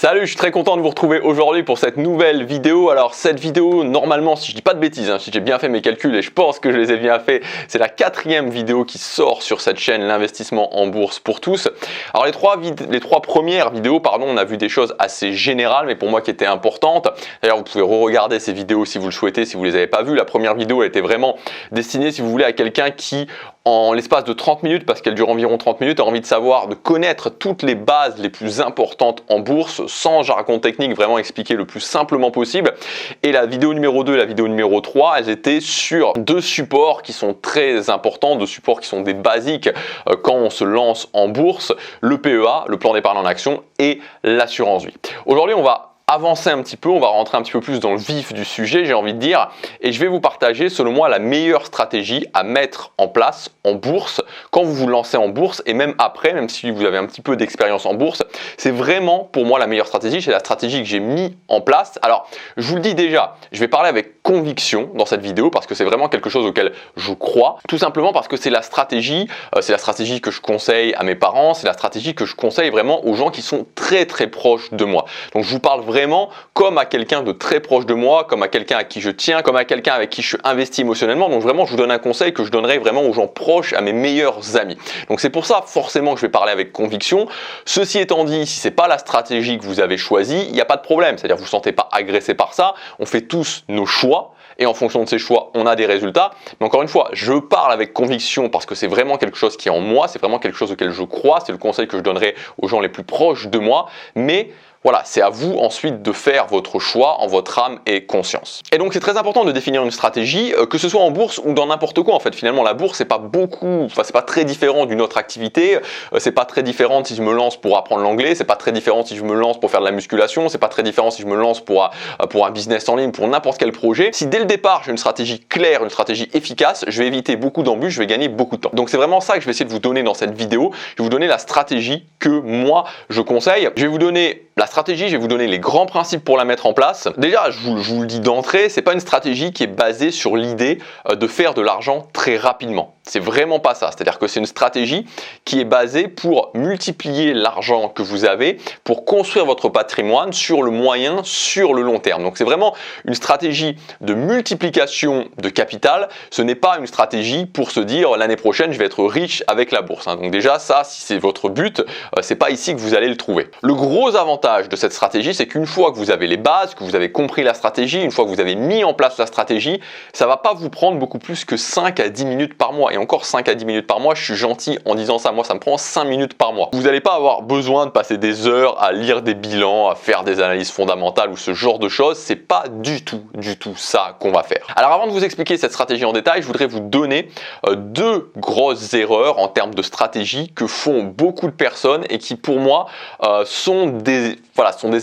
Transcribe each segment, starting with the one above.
Salut, je suis très content de vous retrouver aujourd'hui pour cette nouvelle vidéo. Alors cette vidéo, normalement, si je dis pas de bêtises, si j'ai bien fait mes calculs et je pense que je les ai bien faits, c'est la 4e vidéo qui sort sur cette chaîne, l'investissement en bourse pour tous. Alors les trois premières vidéos, on a vu des choses assez générales, mais pour moi qui étaient importantes. D'ailleurs, vous pouvez re-regarder ces vidéos si vous le souhaitez, si vous les avez pas vues. La première vidéo, elle était vraiment destinée, si vous voulez, à quelqu'un qui, en l'espace de 30 minutes, parce qu'elle dure environ 30 minutes, a envie de savoir, de connaître toutes les bases les plus importantes en bourse, sans jargon technique, vraiment expliqué le plus simplement possible. Et la vidéo numéro 2 et la vidéo numéro 3, elles étaient sur deux supports qui sont très importants, deux supports qui sont des basiques quand on se lance en bourse, le PEA, le plan d'épargne en action, et l'assurance vie. Aujourd'hui, on va avancer un petit peu, on va rentrer un petit peu plus dans le vif du sujet, j'ai envie de dire, et je vais vous partager selon moi la meilleure stratégie à mettre en place en bourse quand vous vous lancez en bourse et même après, même si vous avez un petit peu d'expérience en bourse. C'est vraiment pour moi la meilleure stratégie, c'est la stratégie que j'ai mis en place. Alors je vous le dis déjà, je vais parler avec conviction dans cette vidéo parce que c'est vraiment quelque chose auquel je crois, tout simplement parce que c'est la stratégie que je conseille à mes parents, c'est la stratégie que je conseille vraiment aux gens qui sont très proches de moi. Donc je vous parle vraiment comme à quelqu'un de très proche de moi, comme à quelqu'un à qui je tiens, comme à quelqu'un avec qui je suis investi émotionnellement. Donc vraiment, je vous donne un conseil que je donnerai vraiment aux gens proches, à mes meilleurs amis. Donc c'est pour ça forcément que je vais parler avec conviction. Ceci étant dit, si c'est pas la stratégie que vous avez choisie, il n'y a pas de problème. C'est-à-dire vous ne vous sentez pas agressé par ça. On fait tous nos choix. Et en fonction de ces choix, on a des résultats. Mais encore une fois, je parle avec conviction parce que c'est vraiment quelque chose qui est en moi, c'est vraiment quelque chose auquel je crois, c'est le conseil que je donnerai aux gens les plus proches de moi. Mais voilà, c'est à vous ensuite de faire votre choix en votre âme et conscience. Et donc c'est très important de définir une stratégie, que ce soit en bourse ou dans n'importe quoi. En fait, finalement, la bourse, c'est pas très différent d'une autre activité. C'est pas très différent si je me lance pour apprendre l'anglais. C'est pas très différent si je me lance pour faire de la musculation. C'est pas très différent si je me lance pour un business en ligne, pour n'importe quel projet. Si dès le départ j'ai une stratégie claire, une stratégie efficace, je vais éviter beaucoup d'embûches, je vais gagner beaucoup de temps. Donc c'est vraiment ça que je vais essayer de vous donner dans cette vidéo. Je vais vous donner la stratégie que moi je conseille. Je vais vous donner la stratégie, je vais vous donner les grands principes pour la mettre en place. Déjà, je vous le dis d'entrée, c'est pas une stratégie qui est basée sur l'idée de faire de l'argent très rapidement. C'est vraiment pas ça. C'est-à-dire que c'est une stratégie qui est basée pour multiplier l'argent que vous avez, pour construire votre patrimoine sur le moyen, sur le long terme. Donc c'est vraiment une stratégie de multiplication de capital. Ce n'est pas une stratégie pour se dire l'année prochaine je vais être riche avec la bourse. Donc déjà ça, si c'est votre but, c'est pas ici que vous allez le trouver. Le gros avantage de cette stratégie, c'est qu'une fois que vous avez les bases, que vous avez compris la stratégie, une fois que vous avez mis en place la stratégie, ça va pas vous prendre beaucoup plus que 5 à 10 minutes par mois. Et encore 5 à 10 minutes par mois, je suis gentil en disant ça, moi ça me prend 5 minutes par mois. Vous n'allez pas avoir besoin de passer des heures à lire des bilans, à faire des analyses fondamentales ou ce genre de choses, c'est pas du tout ça qu'on va faire. Alors avant de vous expliquer cette stratégie en détail, je voudrais vous donner deux grosses erreurs en termes de stratégie que font beaucoup de personnes et qui pour moi sont des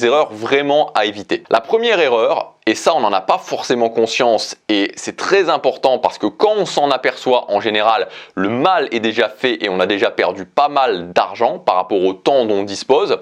erreurs vraiment à éviter. La première erreur, et ça on n'en a pas forcément conscience et c'est très important parce que quand on s'en aperçoit en général, le mal est déjà fait et on a déjà perdu pas mal d'argent par rapport au temps dont on dispose,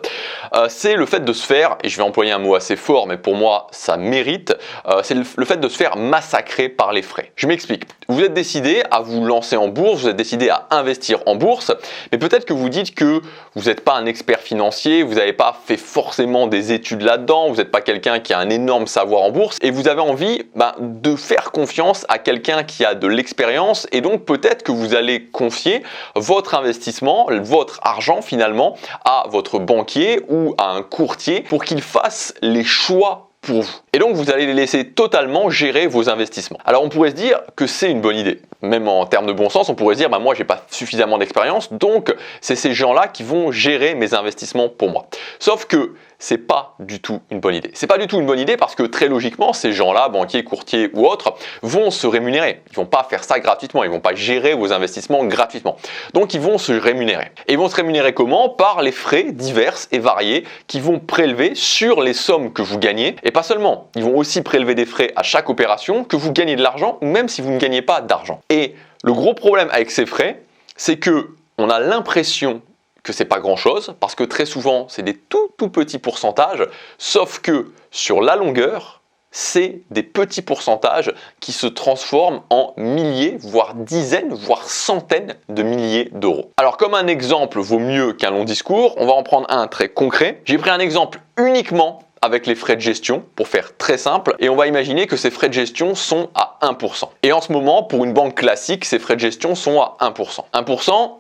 c'est le fait de se faire, et je vais employer un mot assez fort mais pour moi ça mérite, c'est le fait de se faire massacrer par les frais. Je m'explique. Vous êtes décidé à vous lancer en bourse, vous êtes décidé à investir en bourse, mais peut-être que vous dites que vous n'êtes pas un expert financier, vous n'avez pas fait forcément des études là-dedans, vous n'êtes pas quelqu'un qui a un énorme savoir en bourse et vous avez envie de faire confiance à quelqu'un qui a de l'expérience et donc peut-être que vous allez confier votre investissement, votre argent finalement à votre banquier ou à un courtier pour qu'il fasse les choix pour vous. Et donc vous allez les laisser totalement gérer vos investissements. Alors on pourrait se dire que c'est une bonne idée. Même en termes de bon sens, on pourrait se dire moi j'ai pas suffisamment d'expérience, donc c'est ces gens-là qui vont gérer mes investissements pour moi. Sauf que c'est pas du tout une bonne idée. C'est pas du tout une bonne idée parce que très logiquement, ces gens-là, banquiers, courtiers ou autres, vont se rémunérer. Ils vont pas faire ça gratuitement, ils vont pas gérer vos investissements gratuitement. Donc ils vont se rémunérer. Et ils vont se rémunérer comment? Par les frais divers et variés qu'ils vont prélever sur les sommes que vous gagnez. Et pas seulement, ils vont aussi prélever des frais à chaque opération, que vous gagnez de l'argent ou même si vous ne gagnez pas d'argent. Et le gros problème avec ces frais, c'est que on a l'impression que c'est pas grand chose parce que très souvent c'est des tout petits pourcentages, sauf que sur la longueur, c'est des petits pourcentages qui se transforment en milliers, voire dizaines, voire centaines de milliers d'euros. Alors comme un exemple vaut mieux qu'un long discours, on va en prendre un très concret. J'ai pris un exemple uniquement avec les frais de gestion, pour faire très simple, et on va imaginer que ces frais de gestion sont à 1%. Et en ce moment, pour une banque classique, ces frais de gestion sont à 1%. 1%,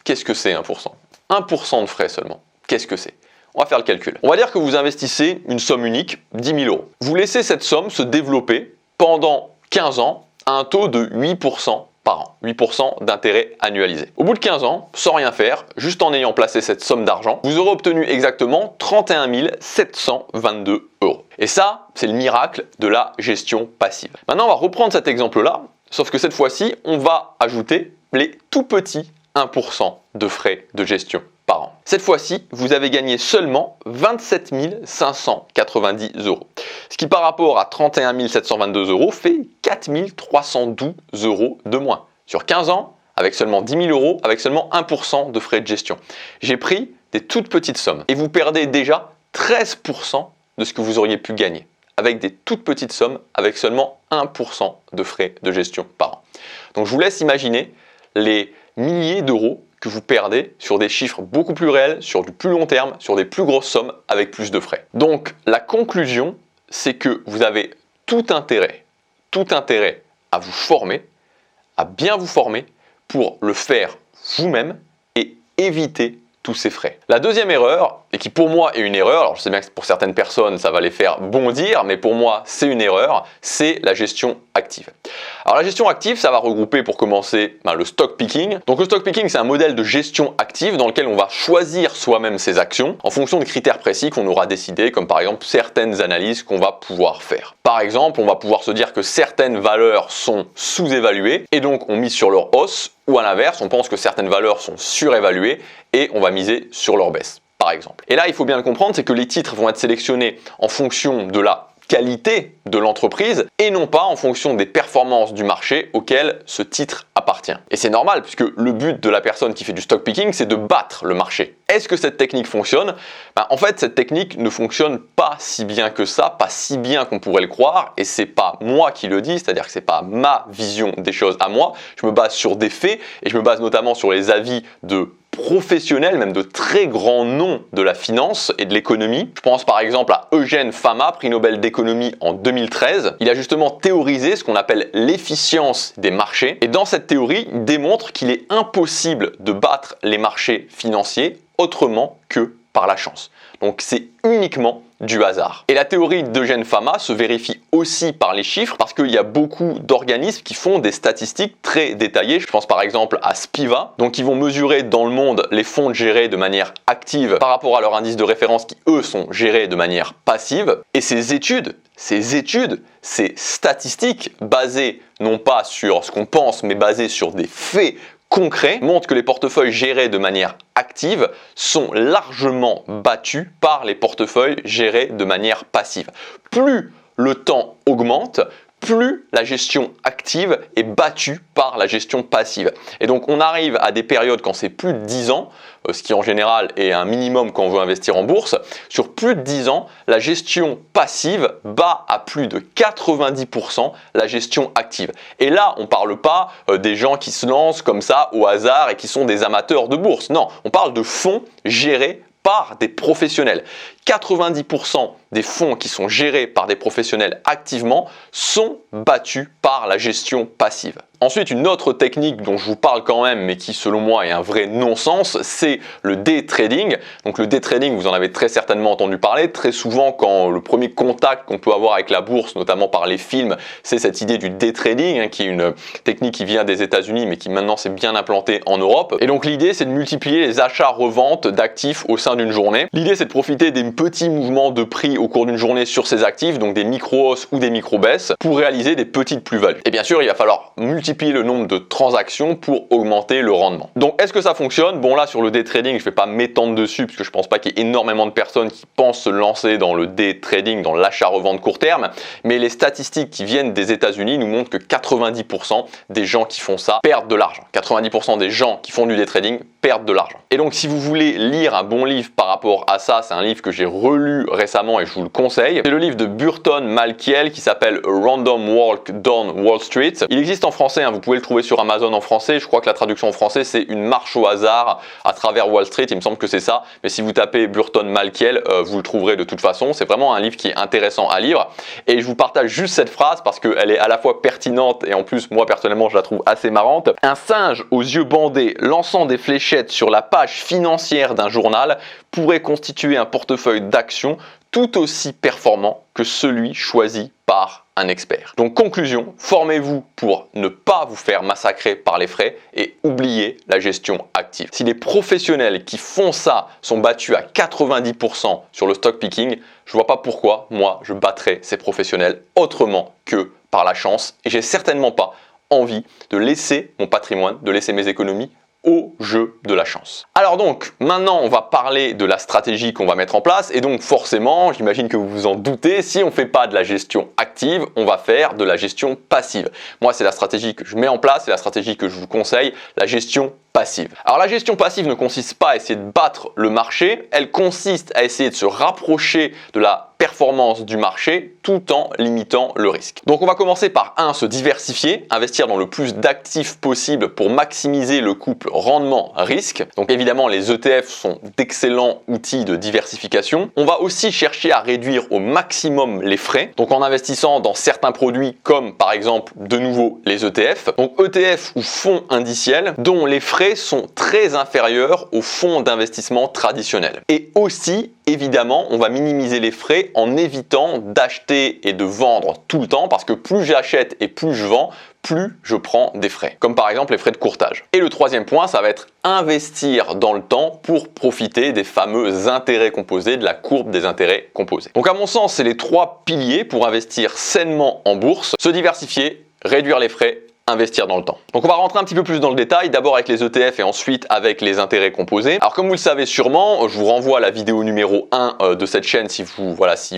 qu'est-ce que c'est 1%? 1% de frais seulement, qu'est-ce que c'est? On va faire le calcul. On va dire que vous investissez une somme unique, 10 000 euros. Vous laissez cette somme se développer pendant 15 ans à un taux de 8% par an, 8% d'intérêt annualisé. Au bout de 15 ans, sans rien faire, juste en ayant placé cette somme d'argent, vous aurez obtenu exactement 31 722 euros. Et ça, c'est le miracle de la gestion passive. Maintenant, on va reprendre cet exemple-là, sauf que cette fois-ci, on va ajouter les tout petits 1% de frais de gestion par an. Cette fois-ci, vous avez gagné seulement 27 590 euros. Ce qui par rapport à 31 722 euros fait 4 312 euros de moins. Sur 15 ans, avec seulement 10 000 euros, avec seulement 1% de frais de gestion. J'ai pris des toutes petites sommes et vous perdez déjà 13% de ce que vous auriez pu gagner avec des toutes petites sommes, avec seulement 1% de frais de gestion par an. Donc je vous laisse imaginer les milliers d'euros que vous perdez sur des chiffres beaucoup plus réels, sur du plus long terme, sur des plus grosses sommes avec plus de frais. Donc la conclusion, c'est que vous avez tout intérêt à vous former, à bien vous former pour le faire vous-même et éviter tous ces frais. La deuxième erreur, et qui pour moi est une erreur, alors je sais bien que pour certaines personnes ça va les faire bondir, mais pour moi c'est une erreur, c'est la gestion active. Alors la gestion active, ça va regrouper pour commencer le stock picking. Donc le stock picking, c'est un modèle de gestion active dans lequel on va choisir soi-même ses actions en fonction de critères précis qu'on aura décidés, comme par exemple certaines analyses qu'on va pouvoir faire. Par exemple, on va pouvoir se dire que certaines valeurs sont sous-évaluées et donc on mise sur leur hausse, ou à l'inverse, on pense que certaines valeurs sont surévaluées et on va miser sur leur baisse, par exemple. Et là, il faut bien le comprendre, c'est que les titres vont être sélectionnés en fonction de la qualité de l'entreprise et non pas en fonction des performances du marché auquel ce titre appartient. Et c'est normal puisque le but de la personne qui fait du stock picking, c'est de battre le marché. Est-ce que cette technique fonctionne? En fait, cette technique ne fonctionne pas si bien que ça, pas si bien qu'on pourrait le croire, et c'est pas moi qui le dis, c'est-à-dire que c'est pas ma vision des choses à moi. Je me base sur des faits et je me base notamment sur les avis de professionnels, même de très grands noms de la finance et de l'économie. Je pense par exemple à Eugène Fama, prix Nobel d'économie en 2013. Il a justement théorisé ce qu'on appelle l'efficience des marchés. Et dans cette théorie, il démontre qu'il est impossible de battre les marchés financiers autrement que par la chance. Donc c'est uniquement du hasard. Et la théorie d'Eugène Fama se vérifie aussi par les chiffres parce qu'il y a beaucoup d'organismes qui font des statistiques très détaillées. Je pense par exemple à Spiva, donc ils vont mesurer dans le monde les fonds gérés de manière active par rapport à leur indice de référence qui eux sont gérés de manière passive. Et ces études, ces statistiques basées non pas sur ce qu'on pense mais basées sur des faits concret montre que les portefeuilles gérés de manière active sont largement battus par les portefeuilles gérés de manière passive. Plus le temps augmente, plus la gestion active est battue par la gestion passive. Et donc on arrive à des périodes quand c'est plus de 10 ans, ce qui en général est un minimum quand on veut investir en bourse, sur plus de 10 ans, la gestion passive bat à plus de 90% la gestion active. Et là, on ne parle pas des gens qui se lancent comme ça au hasard et qui sont des amateurs de bourse. Non, on parle de fonds gérés par des professionnels. 90% des fonds qui sont gérés par des professionnels activement sont battus par la gestion passive. Ensuite, une autre technique dont je vous parle quand même, mais qui selon moi est un vrai non-sens, c'est le day trading. Donc le day trading, vous en avez très certainement entendu parler. Très souvent, quand le premier contact qu'on peut avoir avec la bourse, notamment par les films, c'est cette idée du day trading, qui est une technique qui vient des États-Unis, mais qui maintenant s'est bien implantée en Europe. Et donc l'idée, c'est de multiplier les achats-reventes d'actifs au sein d'une journée. L'idée, c'est de profiter des petits mouvements de prix au cours d'une journée sur ces actifs, donc des micro-hausses ou des micro-baisses, pour réaliser des petites plus-values. Et bien sûr, il va falloir multiplier le nombre de transactions pour augmenter le rendement. Donc est-ce que ça fonctionne? Bon là sur le day trading, je ne vais pas m'étendre dessus parce que je pense pas qu'il y ait énormément de personnes qui pensent se lancer dans le day trading, dans l'achat-revente court terme, mais les statistiques qui viennent des États-Unis nous montrent que 90% des gens qui font ça perdent de l'argent. 90% des gens qui font du day trading perdre de l'argent. Et donc si vous voulez lire un bon livre par rapport à ça, c'est un livre que j'ai relu récemment et je vous le conseille. C'est le livre de Burton Malkiel qui s'appelle A Random Walk Down Wall Street. Il existe en français, hein, vous pouvez le trouver sur Amazon en français. Je crois que la traduction en français c'est Une marche au hasard à travers Wall Street, il me semble que c'est ça. Mais si vous tapez Burton Malkiel, vous le trouverez de toute façon. C'est vraiment un livre qui est intéressant à lire. Et je vous partage juste cette phrase parce qu'elle est à la fois pertinente et en plus moi personnellement je la trouve assez marrante. Un singe aux yeux bandés lançant des fléchettes sur la page financière d'un journal pourrait constituer un portefeuille d'actions tout aussi performant que celui choisi par un expert. Donc conclusion, formez-vous pour ne pas vous faire massacrer par les frais et oubliez la gestion active. Si les professionnels qui font ça sont battus à 90% sur le stock picking, je vois pas pourquoi moi je battrais ces professionnels autrement que par la chance et j'ai certainement pas envie de laisser mon patrimoine, de laisser mes économies au jeu de la chance. Alors donc, maintenant on va parler de la stratégie qu'on va mettre en place et donc forcément, j'imagine que vous vous en doutez, si on ne fait pas de la gestion active, on va faire de la gestion passive. Moi, c'est la stratégie que je mets en place, c'est la stratégie que je vous conseille, la gestion passive. Alors la gestion passive ne consiste pas à essayer de battre le marché, elle consiste à essayer de se rapprocher de la performance du marché tout en limitant le risque. Donc on va commencer par se diversifier, investir dans le plus d'actifs possible pour maximiser le couple rendement-risque. Donc évidemment les ETF sont d'excellents outils de diversification. On va aussi chercher à réduire au maximum les frais, donc en investissant dans certains produits comme par exemple de nouveau les ETF. Donc ETF ou fonds indiciels dont les frais sont très inférieurs aux fonds d'investissement traditionnels. Et aussi évidemment, on va minimiser les frais en évitant d'acheter et de vendre tout le temps parce que plus j'achète et plus je vends, plus je prends des frais, comme par exemple les frais de courtage. Et le troisième point, ça va être investir dans le temps pour profiter des fameux intérêts composés, de la courbe des intérêts composés. Donc à mon sens, c'est les trois piliers pour investir sainement en bourse: se diversifier, réduire les frais, investir dans le temps. Donc on va rentrer un petit peu plus dans le détail, d'abord avec les ETF et ensuite avec les intérêts composés. Alors comme vous le savez sûrement, je vous renvoie à la vidéo numéro 1 de cette chaîne si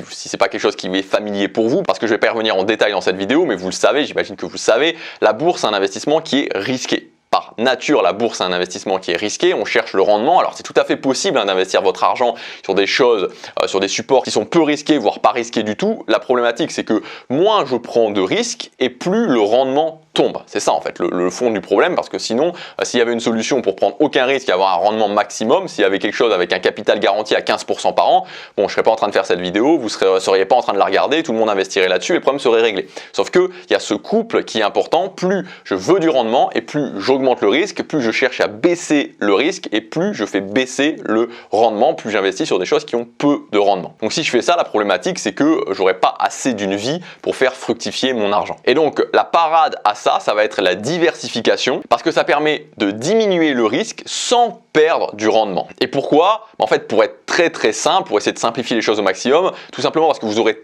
c'est pas quelque chose qui est familier pour vous, parce que je vais pas y revenir en détail dans cette vidéo, mais vous le savez, j'imagine que vous le savez, la bourse est un investissement qui est risqué. Par nature, la bourse est un investissement qui est risqué, on cherche le rendement. Alors c'est tout à fait possible d'investir votre argent sur des choses, sur des supports qui sont peu risqués, voire pas risqués du tout. La problématique, c'est que moins je prends de risques et plus le rendement tombe. C'est ça en fait le fond du problème, parce que sinon, s'il y avait une solution pour prendre aucun risque et avoir un rendement maximum, s'il y avait quelque chose avec un capital garanti à 15% par an, bon, je serais pas en train de faire cette vidéo, vous seriez pas en train de la regarder, tout le monde investirait là-dessus et le problème serait réglé. Sauf que il y a ce couple qui est important, plus je veux du rendement et plus j'augmente le risque, plus je cherche à baisser le risque et plus je fais baisser le rendement, plus j'investis sur des choses qui ont peu de rendement. Donc si je fais ça, la problématique c'est que j'aurai pas assez d'une vie pour faire fructifier mon argent. Et donc la parade à ça va être la diversification, parce que ça permet de diminuer le risque sans perdre du rendement. Et pourquoi? En fait, pour être très simple, pour essayer de simplifier les choses au maximum, tout simplement parce que vous aurez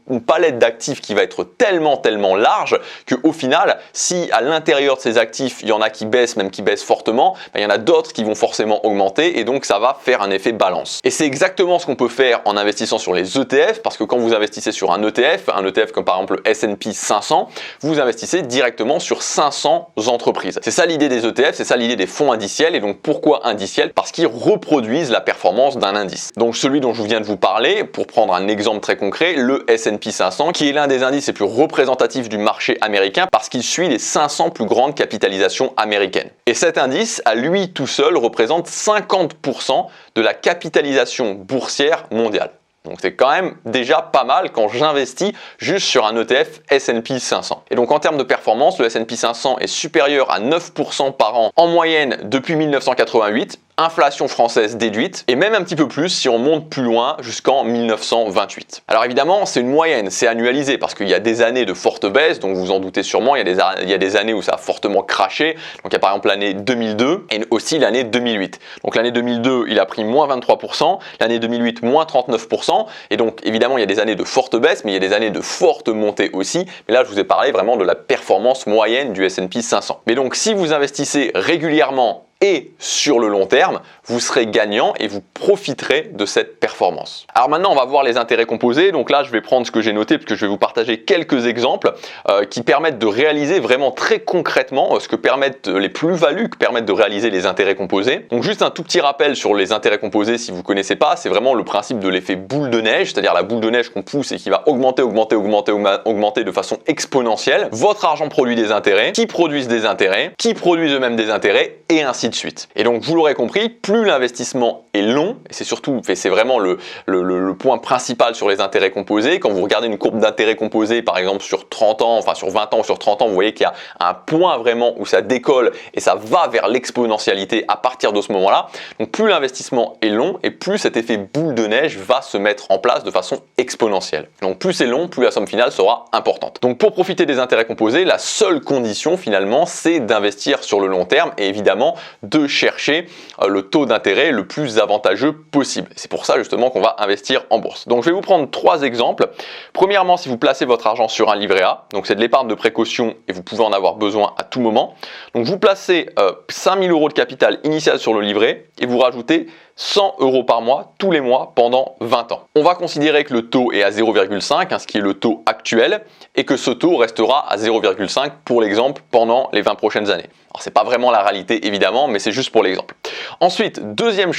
une palette d'actifs qui va être tellement large qu'au final, si à l'intérieur de ces actifs, il y en a qui baissent, même qui baissent fortement, il y en a d'autres qui vont forcément augmenter et donc ça va faire un effet balance. Et c'est exactement ce qu'on peut faire en investissant sur les ETF, parce que quand vous investissez sur un ETF comme par exemple le S&P 500, vous investissez directement sur 500 entreprises. C'est ça l'idée des ETF, c'est ça l'idée des fonds indiciels. Et donc pourquoi indiciels? Parce qu'ils reproduisent la performance d'un indice. Donc celui dont je viens de vous parler, pour prendre un exemple très concret, le S&P 500, qui est l'un des indices les plus représentatifs du marché américain parce qu'il suit les 500 plus grandes capitalisations américaines. Et cet indice, à lui tout seul, représente 50% de la capitalisation boursière mondiale. Donc c'est quand même déjà pas mal quand j'investis juste sur un ETF S&P 500. Et donc en termes de performance, le S&P 500 est supérieur à 9% par an en moyenne depuis 1988. Inflation française déduite, et même un petit peu plus si on monte plus loin jusqu'en 1928. Alors évidemment, c'est une moyenne, c'est annualisé, parce qu'il y a des années de forte baisse, donc vous vous en doutez sûrement, il y a des années où ça a fortement craché, donc il y a par exemple l'année 2002, et aussi l'année 2008. Donc l'année 2002, il a pris moins 23%, l'année 2008, moins 39%, et donc évidemment, il y a des années de forte baisse, mais il y a des années de forte montée aussi, mais là, je vous ai parlé vraiment de la performance moyenne du S&P 500. Mais donc, si vous investissez régulièrement et sur le long terme, vous serez gagnant et vous profiterez de cette performance. Alors maintenant, on va voir les intérêts composés. Donc là, je vais prendre ce que j'ai noté puisque je vais vous partager quelques exemples qui permettent de réaliser vraiment très concrètement ce que permettent les plus-values que permettent de réaliser les intérêts composés. Donc juste un tout petit rappel sur les intérêts composés si vous ne connaissez pas, c'est vraiment le principe de l'effet boule de neige, c'est-à-dire la boule de neige qu'on pousse et qui va augmenter de façon exponentielle. Votre argent produit des intérêts, qui produisent des intérêts, qui produisent eux-mêmes des intérêts et ainsi de suite. Et donc vous l'aurez compris, plus l'investissement est long, et c'est vraiment le point principal sur les intérêts composés. Quand vous regardez une courbe d'intérêts composés, par exemple sur 30 ans, enfin sur 20 ans ou sur 30 ans, vous voyez qu'il y a un point vraiment où ça décolle et ça va vers l'exponentialité à partir de ce moment-là. Donc plus l'investissement est long et plus cet effet boule de neige va se mettre en place de façon exponentielle. Donc plus c'est long, plus la somme finale sera importante. Donc pour profiter des intérêts composés, la seule condition finalement, c'est d'investir sur le long terme et évidemment de chercher le taux d'intérêt le plus avantageux possible. C'est pour ça justement qu'on va investir en bourse. Donc je vais vous prendre 3 exemples. Premièrement, si vous placez votre argent sur un livret A, donc c'est de l'épargne de précaution et vous pouvez en avoir besoin à tout moment. Donc vous placez 5 000 € de capital initial sur le livret et vous rajoutez 100 € par mois, tous les mois, pendant 20 ans. On va considérer que le taux est à 0,5, ce qui est le taux actuel, et que ce taux restera à 0,5 pour l'exemple pendant les 20 prochaines années. Alors c'est pas vraiment la réalité évidemment, mais c'est juste pour l'exemple. Ensuite, deuxième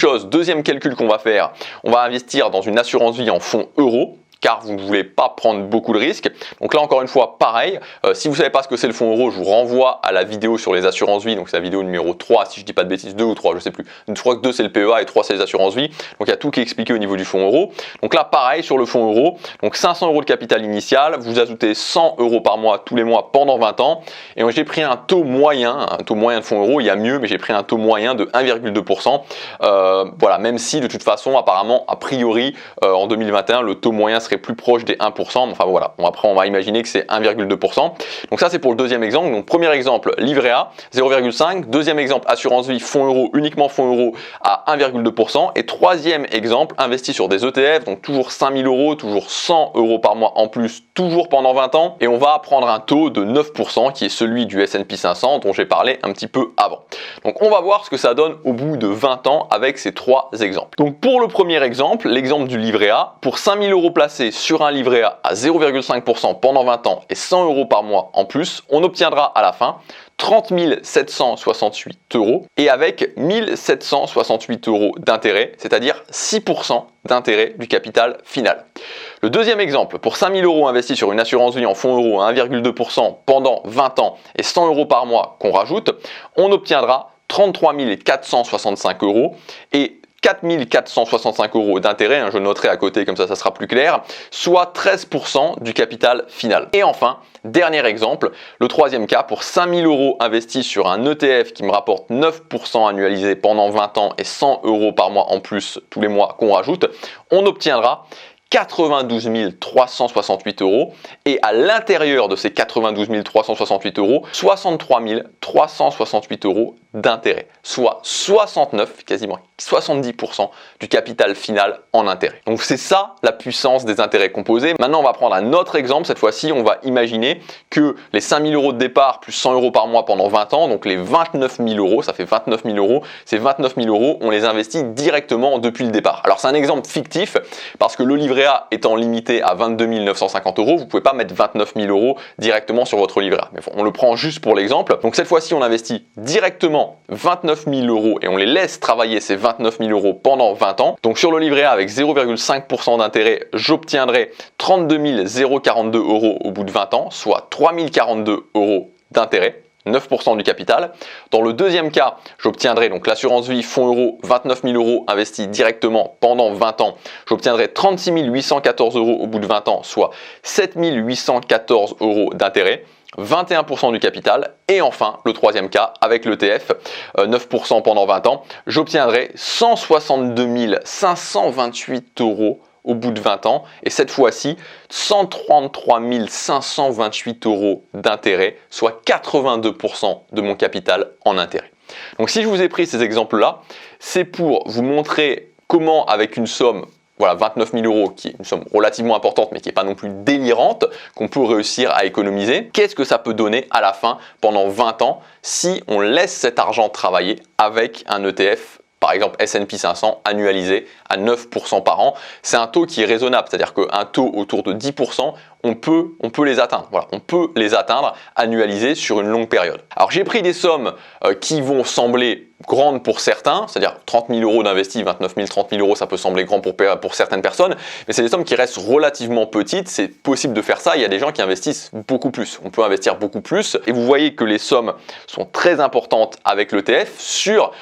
calcul qu'on va faire, on va investir dans une assurance vie en fonds euros, car vous ne voulez pas prendre beaucoup de risques. Donc là encore une fois pareil, si vous ne savez pas ce que c'est le fonds euro, je vous renvoie à la vidéo sur les assurances vie, donc c'est la vidéo numéro 3 si je ne dis pas de bêtises, 2 ou 3 je ne sais plus, je crois que 2 c'est le PEA et 3 c'est les assurances vie, donc il y a tout qui est expliqué au niveau du fonds euro. Donc là pareil sur le fonds euro, donc 500 € de capital initial, vous ajoutez 100 € par mois tous les mois pendant 20 ans, et j'ai pris un taux moyen de fonds euro, il y a mieux, mais j'ai pris un taux moyen de 1,2%, voilà, même si de toute façon apparemment a priori en 2021 le taux moyen serait plus proche des 1%, enfin voilà, bon, après on va imaginer que c'est 1,2%. Donc ça c'est pour le deuxième exemple. Donc premier exemple, livret A, 0,5. Deuxième exemple, assurance vie, fonds euro, uniquement fonds euro à 1,2%. Et troisième exemple, investi sur des ETF, donc toujours 5 000 €, toujours 100 € par mois en plus, toujours pendant 20 ans. Et on va prendre un taux de 9% qui est celui du S&P 500 dont j'ai parlé un petit peu avant. Donc on va voir ce que ça donne au bout de 20 ans avec ces 3 exemples. Donc pour le premier exemple, l'exemple du livret A, pour 5 000 € placés sur un livret A à 0,5% pendant 20 ans et 100 € par mois en plus, on obtiendra à la fin 30 768 € et avec 1 768 € d'intérêt, c'est-à-dire 6% d'intérêt du capital final. Le deuxième exemple, pour 5 000 € investis sur une assurance vie en fonds euros à 1,2% pendant 20 ans et 100 € par mois qu'on rajoute, on obtiendra 33 465 € et 4 465 € d'intérêt, je noterai à côté comme ça sera plus clair, soit 13% du capital final. Et enfin, dernier exemple, le troisième cas, pour 5 000 € investis sur un ETF qui me rapporte 9% annualisé pendant 20 ans et 100 € par mois en plus tous les mois qu'on rajoute, on obtiendra 92 368 € et à l'intérieur de ces 92 368 €, 63 368 € d'intérêt, soit 69, quasiment 70% du capital final en intérêt. Donc c'est ça la puissance des intérêts composés. Maintenant on va prendre un autre exemple, cette fois-ci on va imaginer que les 5 000 € de départ plus 100 € par mois pendant 20 ans, donc les 29 000 €, ça fait 29 000 €, ces 29 000 €, on les investit directement depuis le départ. Alors c'est un exemple fictif parce que le livret A étant limité à 22 950 €, vous ne pouvez pas mettre 29 000 € directement sur votre livret A. Mais on le prend juste pour l'exemple. Donc cette fois-ci, on investit directement 29 000 € et on les laisse travailler ces 29 000 € pendant 20 ans. Donc sur le livret A avec 0,5% d'intérêt, j'obtiendrai 32 042 € au bout de 20 ans, soit 3 042 € d'intérêt. 9% du capital. Dans le deuxième cas, j'obtiendrai donc l'assurance vie fonds euro, 29 000 € investis directement pendant 20 ans. J'obtiendrai 36 814 € au bout de 20 ans, soit 7 814 € d'intérêt. 21% du capital. Et enfin, le troisième cas, avec l'ETF, 9% pendant 20 ans, j'obtiendrai 162 528 € au bout de 20 ans, et cette fois-ci 133 528 € d'intérêt, soit 82% de mon capital en intérêt. Donc si je vous ai pris ces exemples-là, c'est pour vous montrer comment avec une somme voilà, 29 000 euros, qui est une somme relativement importante, mais qui n'est pas non plus délirante, qu'on peut réussir à économiser. Qu'est-ce que ça peut donner à la fin, pendant 20 ans, si on laisse cet argent travailler avec un ETF, par exemple S&P 500 annualisé à 9% par an? C'est un taux qui est raisonnable, c'est-à-dire qu'un taux autour de 10%, on peut les atteindre. Voilà, on peut les atteindre annualisés sur une longue période. Alors j'ai pris des sommes qui vont sembler grandes pour certains, c'est-à-dire 30 000 euros d'investi, 29 000, 30 000 euros, ça peut sembler grand pour certaines personnes, mais c'est des sommes qui restent relativement petites. C'est possible de faire ça. Il y a des gens qui investissent beaucoup plus. On peut investir beaucoup plus et vous voyez que les sommes sont très importantes avec l'ETF sur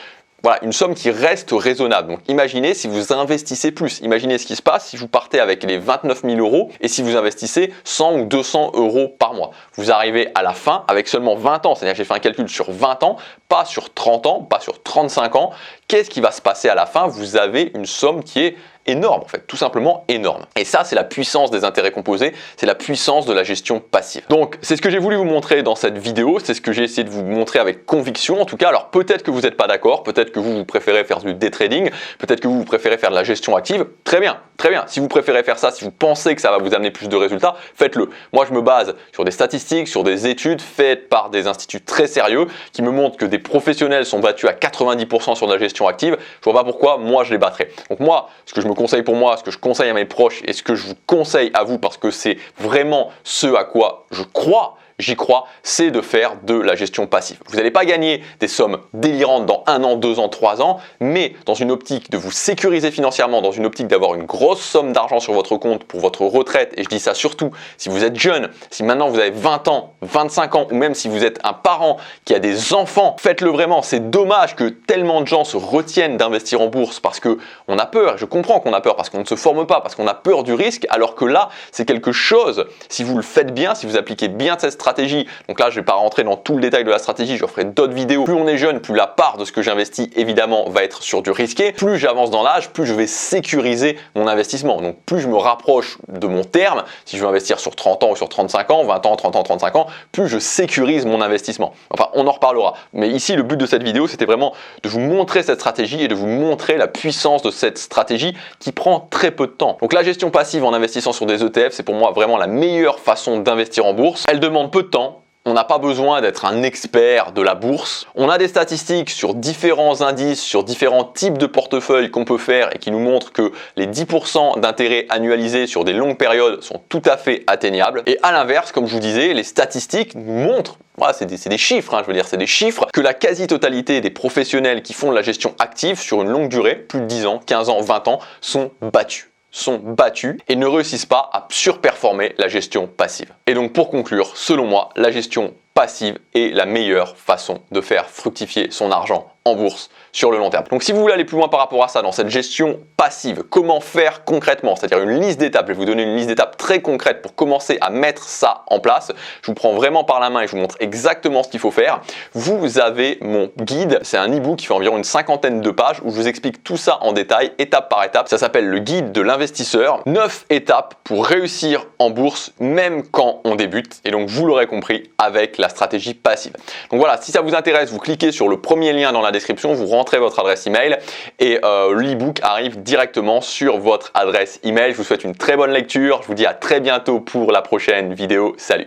voilà, une somme qui reste raisonnable. Donc imaginez si vous investissez plus. Imaginez ce qui se passe si vous partez avec les 29 000 euros et si vous investissez 100 ou 200 euros par mois. Vous arrivez à la fin avec seulement 20 ans. C'est-à-dire que j'ai fait un calcul sur 20 ans, pas sur 30 ans, pas sur 35 ans. Qu'est-ce qui va se passer à la fin? Vous avez une somme qui est énorme, en fait, tout simplement énorme. Et ça, c'est la puissance des intérêts composés, c'est la puissance de la gestion passive. Donc, c'est ce que j'ai voulu vous montrer dans cette vidéo, c'est ce que j'ai essayé de vous montrer avec conviction, en tout cas. Alors, peut-être que vous n'êtes pas d'accord, peut-être que vous préférez faire du day trading, peut-être que vous préférez faire de la gestion active. Très bien, très bien. Si vous préférez faire ça, si vous pensez que ça va vous amener plus de résultats, faites-le. Moi, je me base sur des statistiques, sur des études faites par des instituts très sérieux qui me montrent que des professionnels sont battus à 90% sur de la gestion active. Je vois pas pourquoi moi je les battrais. Donc moi, ce que je me conseille pour moi, ce que je conseille à mes proches et ce que je vous conseille à vous parce que c'est vraiment ce à quoi je crois, j'y crois, c'est de faire de la gestion passive. Vous n'allez pas gagner des sommes délirantes dans 1 an, 2 ans, 3 ans, mais dans une optique de vous sécuriser financièrement, dans une optique d'avoir une grosse somme d'argent sur votre compte pour votre retraite, et je dis ça surtout si vous êtes jeune, si maintenant vous avez 20 ans, 25 ans, ou même si vous êtes un parent qui a des enfants, faites-le vraiment. C'est dommage que tellement de gens se retiennent d'investir en bourse parce qu'on a peur. Je comprends qu'on a peur parce qu'on ne se forme pas, parce qu'on a peur du risque, alors que là, c'est quelque chose, si vous le faites bien, si vous appliquez bien cette stratégie, donc là je ne vais pas rentrer dans tout le détail de la stratégie, je ferai d'autres vidéos. Plus on est jeune, plus la part de ce que j'investis évidemment va être sur du risqué. Plus j'avance dans l'âge, plus je vais sécuriser mon investissement. Donc plus je me rapproche de mon terme, si je veux investir sur 30 ans ou sur 35 ans, 20 ans, 30 ans, 35 ans, plus je sécurise mon investissement. Enfin, on en reparlera. Mais ici, le but de cette vidéo, c'était vraiment de vous montrer cette stratégie et de vous montrer la puissance de cette stratégie qui prend très peu de temps. Donc la gestion passive en investissant sur des ETF, c'est pour moi vraiment la meilleure façon d'investir en bourse. Elle demande peu de temps. On n'a pas besoin d'être un expert de la bourse. On a des statistiques sur différents indices, sur différents types de portefeuilles qu'on peut faire et qui nous montrent que les 10% d'intérêt annualisés sur des longues périodes sont tout à fait atteignables. Et à l'inverse, comme je vous disais, les statistiques nous montrent, voilà, c'est des chiffres, je veux dire, c'est des chiffres, que la quasi-totalité des professionnels qui font de la gestion active sur une longue durée, plus de 10 ans, 15 ans, 20 ans, sont battus et ne réussissent pas à surperformer la gestion passive. Et donc pour conclure, selon moi, la gestion passive est la meilleure façon de faire fructifier son argent en bourse sur le long terme. Donc si vous voulez aller plus loin par rapport à ça, dans cette gestion passive, comment faire concrètement, c'est-à-dire une liste d'étapes, je vais vous donner une liste d'étapes très concrète pour commencer à mettre ça en place. Je vous prends vraiment par la main et je vous montre exactement ce qu'il faut faire. Vous avez mon guide, c'est un e-book qui fait environ une 50aine de pages où je vous explique tout ça en détail, étape par étape. Ça s'appelle le guide de l'investisseur. 9 étapes pour réussir en bourse, même quand on débute. Et donc vous l'aurez compris, avec la stratégie passive. Donc voilà, si ça vous intéresse, vous cliquez sur le premier lien dans la description, vous rentrez votre adresse email et l'e-book arrive directement sur votre adresse email. Je vous souhaite une très bonne lecture. Je vous dis à très bientôt pour la prochaine vidéo. Salut!